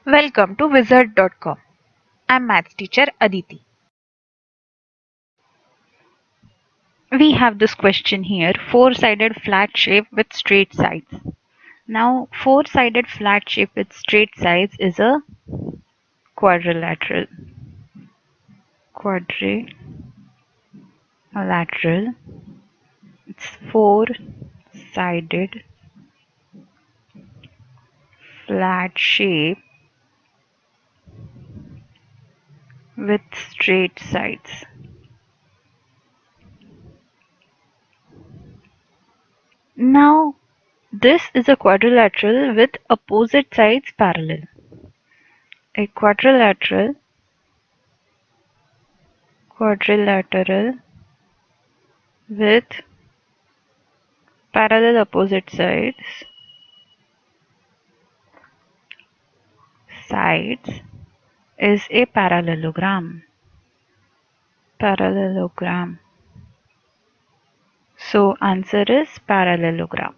Welcome to Wizard.com. I'm maths teacher Aditi. We have this question here, four-sided flat shape with straight sides. Now, four-sided flat shape with straight sides is a quadrilateral. Quadrilateral. It's four-sided flat shape with straight sides. Now, this is a quadrilateral with opposite sides parallel. A quadrilateral with parallel opposite sides is a parallelogram. So answer is parallelogram.